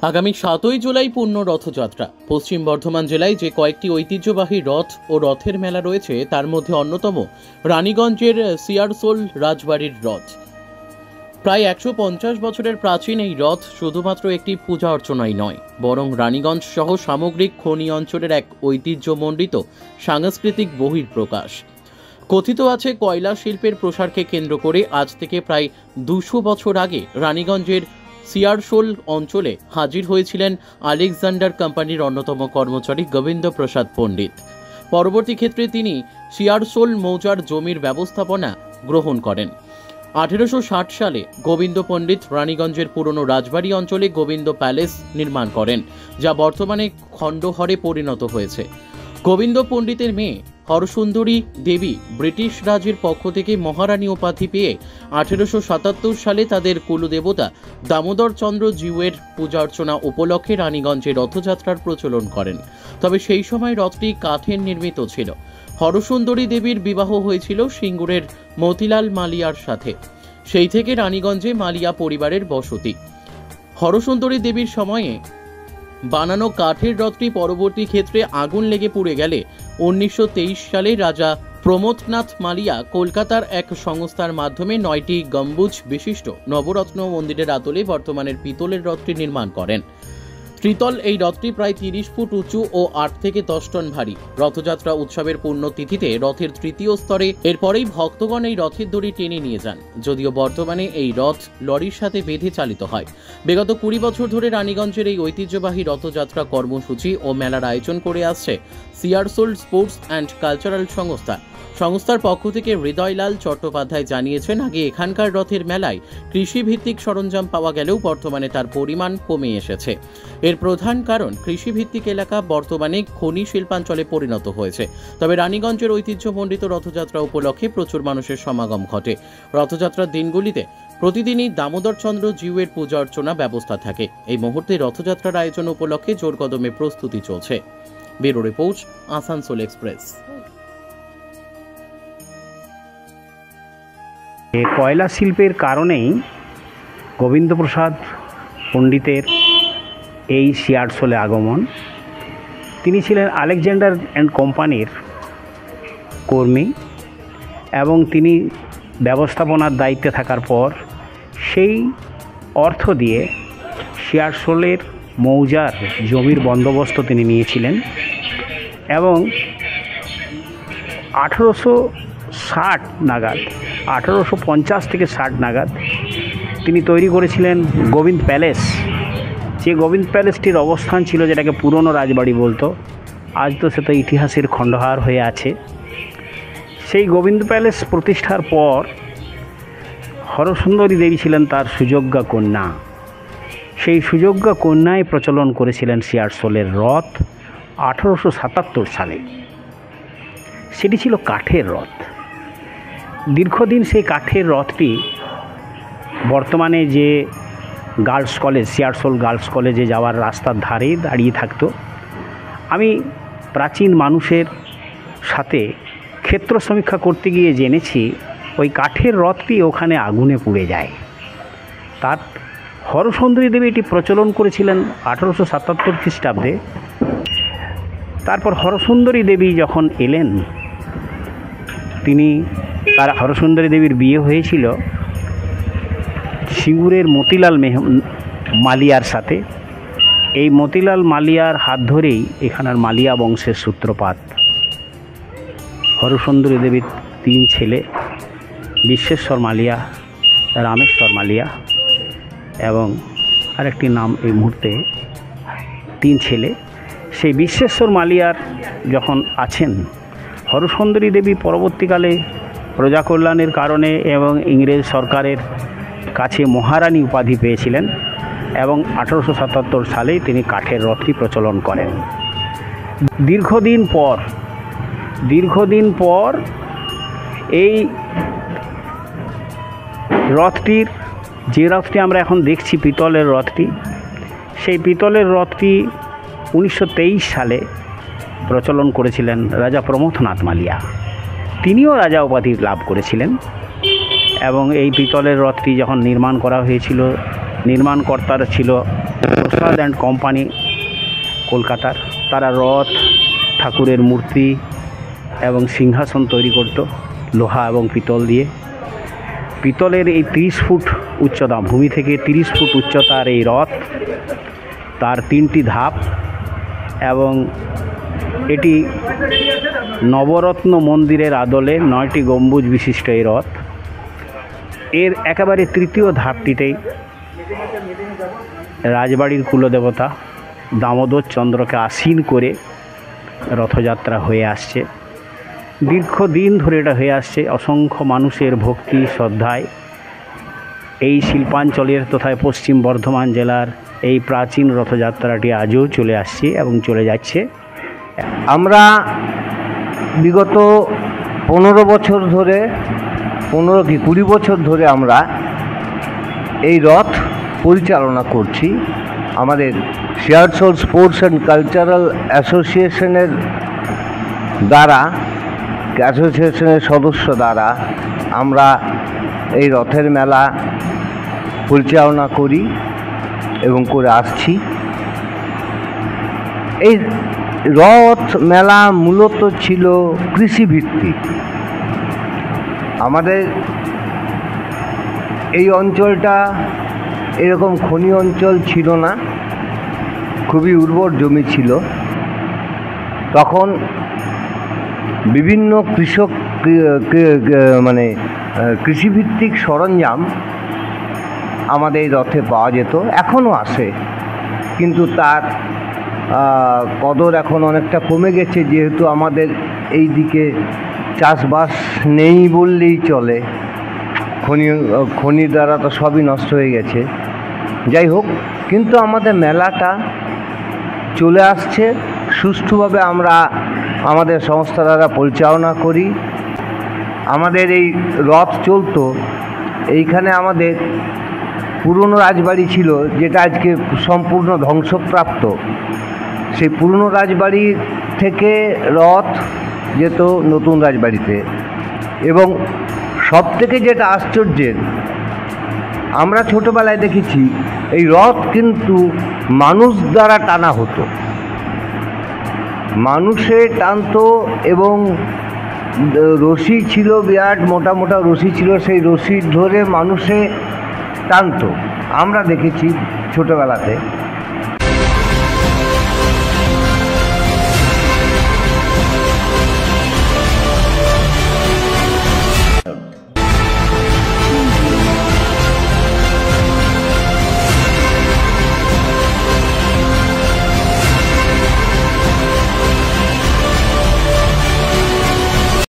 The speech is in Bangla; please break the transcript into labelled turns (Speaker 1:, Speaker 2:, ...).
Speaker 1: আগামী 7ই জুলাই পূর্ণ রথযাত্রা। পশ্চিম বর্ধমান জেলায় যে কয়েকটি ঐতিহ্যবাহী রথ ও রথের মেলা রয়েছে তার মধ্যে অন্যতম রানীগঞ্জের সিয়ারসোল রাজবাড়ির রথ। প্রায় 150 বছরের প্রাচীন এই রথ শুধুমাত্র একটি পূজা অর্চনাই নয়, বরং রানীগঞ্জ সহ সামগ্রিক খনি অঞ্চলের এক ঐতিহ্যমণ্ডিত সাংস্কৃতিক বহিঃপ্রকাশ। কথিত আছে, কয়লা শিল্পের প্রসারকে কেন্দ্র করে আজ থেকে প্রায় 200 বছর আগে রানীগঞ্জের সিয়ারসোল অঞ্চলে হাজির হয়েছিলেন আলেকজান্ডার কোম্পানির অন্যতম কর্মচারী গোবিন্দ প্রসাদ পণ্ডিত। পরবর্তী ক্ষেত্রে তিনি সিয়ারসোল মৌজার জমির ব্যবস্থাপনা গ্রহণ করেন। 1860 সালে গোবিন্দ পণ্ডিত রানীগঞ্জের পুরনো রাজবাড়ি অঞ্চলে গোবিন্দ প্যালেস নির্মাণ করেন, যা বর্তমানে খণ্ডহরে পরিণত হয়েছে। গোবিন্দ পণ্ডিতের মেয়ে হরসুন্দরী দেবী ব্রিটিশ রাজের পক্ষ থেকে মহারানী উপাধি পেয়ে 1877 সালে তাদের কুলদেবতা দামোদর চন্দ্র জিউয়ের পূজা অর্চনা উপলক্ষে রানীগঞ্জে রথযাত্রার প্রচলন করেন। তবে সেই সময় রথটি কাঠের নির্মিত ছিল। হরসুন্দরী দেবীর বিবাহ হয়েছিল সিঙ্গুরের মতিলাল মালিয়ার সাথে। সেই থেকে রানীগঞ্জে মালিয়া পরিবারের বসতি। হরসুন্দরী দেবীর সময়ে বানানো কাঠের রথটি পরবর্তী ক্ষেত্রে আগুন লেগে পুড়ে গেলে 1923 সালে রাজা প্রমথনাথ মালিয়া কলকাতার এক সংস্থার মাধ্যমে 9টি গম্বুজ বিশিষ্ট নবরত্ন মন্দিরের আদলে বর্তমানের পিতলের রথটি নির্মাণ করেন। ত্রিতল এই রথটি প্রায় 30 ফুট উঁচু ও 8 থেকে 10 টন ভারী। রথযাত্রা উৎসবের পুণ্যতিথিতে রথের তৃতীয় স্তরে এরপরেই ভক্তগণ এই রথের দড়ি টেনে নিয়ে যান, যদিও বর্তমানে এই রথ লরির সাথে বেঁধে চালিত হয়। বিগত 20 বছর ধরে রানীগঞ্জের এই ঐতিহ্যবাহী রথযাত্রা কর্মসূচি ও মেলার আয়োজন করে আসছে সিয়ারসোল স্পোর্টস অ্যান্ড কালচারাল সংস্থার পক্ষ থেকে হৃদয়লাল চট্টোপাধ্যায় জানিয়েছেন, আগে এখানকার রথের মেলায় কৃষিভিত্তিক সরঞ্জাম পাওয়া গেলেও বর্তমানে তার পরিমাণ কমে এসেছে। এর প্রধান কারণ কৃষিভিত্তিক এলাকা বর্তমানে খনি শিল্পাঞ্চলে পরিণত হয়েছে। তবে রানীগঞ্জের ঐতিহ্যমণ্ডিত রথযাত্রা উপলক্ষে প্রচুর মানুষের সমাগম ঘটে। রথযাত্রার দিনগুলিতে প্রতিদিনই দামোদর চন্দ্র জিউয়ের পূজা অর্চনা ব্যবস্থা থাকে। এই মুহূর্তে রথযাত্রার আয়োজন উপলক্ষে জোর কদমে প্রস্তুতি চলছে। Bureau report, Asansol express.
Speaker 2: কয়লা শিল্পের কারণেই গোবিন্দপ্রসাদ পণ্ডিতের এই সিয়ারসোলে আগমন। তিনি ছিলেন আলেকজান্ডার অ্যান্ড কোম্পানির কর্মী এবং তিনি ব্যবস্থাপনার দায়িত্বে থাকার পর সেই অর্থ দিয়ে সিয়ারসোলের মৌজার জমির বন্দোবস্ত তিনি নিয়েছিলেন এবং 1860 নাগাদ 1850 থেকে 60 নাগাদ তিনি তৈরি করেছিলেন গোবিন্দ প্যালেস। যে গোবিন্দ প্যালেসটির অবস্থান ছিল, যেটাকে পুরনো রাজবাড়ি বলতো, আজ তো সেটা ইতিহাসের খণ্ডহার হয়ে আছে। সেই গোবিন্দ প্যালেস প্রতিষ্ঠার পর হরসুন্দরী দেবী ছিলেন তার সুযোগ্যা কন্যা। সেই সুযোগ্যা কন্যায় প্রচলন করেছিলেন সিয়ারসোলের রথ 1877 সালে। সেটি ছিল কাঠের রথ। দীর্ঘদিন সেই কাঠের রথটি বর্তমানে যে গার্লস কলেজ, সিয়ারসোল গার্লস কলেজে যাওয়ার রাস্তার ধারে দাঁড়িয়ে থাকতো। আমি প্রাচীন মানুষের সাথে ক্ষেত্র সমীক্ষা করতে গিয়ে জেনেছি ওই কাঠের রথটি ওখানে আগুনে পুড়ে যায়। তার হরসুন্দরী দেবী এটি প্রচলন করেছিলেন 1877 খ্রিস্টাব্দে। তারপর হরসুন্দরী দেবী যখন এলেন, তার হরসুন্দরী দেবীর বিয়ে হয়েছিল সিঙ্গুরের মতিলাল মালিয়ার সাথে। এই মতিলাল মালিয়ার হাত ধরেই এখানের মালিয়া বংশের সূত্রপাত। হরসুন্দরী দেবীর 3 ছেলে, বিশ্বেশ্বর মালিয়া, রামেশ্বর মালিয়া এবং আরেকটি নাম এই মুহূর্তে, 3 ছেলে। সেই বিশ্বেশ্বর মালিয়ার যখন আছেন, হরসুন্দরী দেবী পরবর্তীকালে প্রজা কল্যাণের কারণে এবং ইংরেজ সরকারের কাছে মহারানী উপাধি পেয়েছিলেন এবং 1877 সালেই তিনি কাঠের রথটি প্রচলন করেন। দীর্ঘদিন পর এই রথটির, যে রথটি আমরা এখন দেখছি পিতলের রথটি, সেই পিতলের রথটি 1923 সালে প্রচলন করেছিলেন রাজা প্রমথনাথ মালিয়া। তিনিও রাজা উপাধি লাভ করেছিলেন এবং এই পিতলের রথটি যখন নির্মাণ করা হয়েছিল নির্মাণকর্তারা ছিল প্রসাদ অ্যান্ড কোম্পানি কলকাতার। তারা রথ, ঠাকুরের মূর্তি এবং সিংহাসন তৈরি করত লোহা এবং পিতল দিয়ে। পিতলের এই 30 ফুট উচ্চতা, ভূমি থেকে 30 ফুট উচ্চতার এই রথ, তার 3টি ধাপ, এবং এটি নবরত্ন মন্দিরের আদলে 9টি গম্বুজ বিশিষ্ট এই রথ। এর একেবারে তৃতীয় ধাপটিতেই রাজবাড়ির কুলদেবতা দামোদর চন্দ্রকে আসীন করে রথযাত্রা হয়ে আসছে। দীর্ঘদিন ধরে এটা হয়ে আসছে। অসংখ্য মানুষের ভক্তি শ্রদ্ধায় এই শিল্পাঞ্চলের তথা পশ্চিম বর্ধমান জেলার এই প্রাচীন রথযাত্রাটি আজও চলে আসছে এবং চলে যাচ্ছে।
Speaker 3: আমরা বিগত 15 বছর ধরে, 15 কি 20 বছর ধরে আমরা এই রথ পরিচালনা করছি। আমাদের শিয়ারসোল স্পোর্টস অ্যান্ড কালচারাল অ্যাসোসিয়েশনের দ্বারা, অ্যাসোসিয়েশনের সদস্য দ্বারা আমরা এই রথের মেলা পরিচালনা করি এবং করে আসছি। এই রথ মেলা মূলত ছিল কৃষিভিত্তিক। আমাদের এই অঞ্চলটা এরকম খনি অঞ্চল ছিল না, খুবই উর্বর জমি ছিল। তখন বিভিন্ন কৃষিভিত্তিক সরঞ্জাম আমাদের এই রথে পাওয়া যেত, এখনও আসে, কিন্তু তার কদর এখন অনেকটা কমে গেছে, যেহেতু আমাদের এই দিকে চাষবাস নেই বললেই চলে। খনির দ্বারা তো সবই নষ্ট হয়ে গেছে। যাই হোক, কিন্তু আমাদের মেলাটা চলে আসছে সুষ্ঠুভাবে। আমরা আমাদের সংস্থা দ্বারা পরিচালনা করি। আমাদের এই রথ চলতো, এইখানে আমাদের পুরনো রাজবাড়ি ছিল, যেটা আজকে সম্পূর্ণ ধ্বংসপ্রাপ্ত। সেই পুরনো রাজবাড়ি থেকে রথ যেত নতুন রাজবাড়িতে। এবং সবথেকে যেটা আশ্চর্যের, আমরা ছোটোবেলায় দেখেছি এই রথ কিন্তু মানুষ দ্বারা টানা হতো, মানুষে টানতো, এবং রশি ছিল, বিরাট মোটা মোটা রশি ছিল, সেই রশি ধরে মানুষে টানতো। আমরা দেখেছি ছোটোবেলাতে।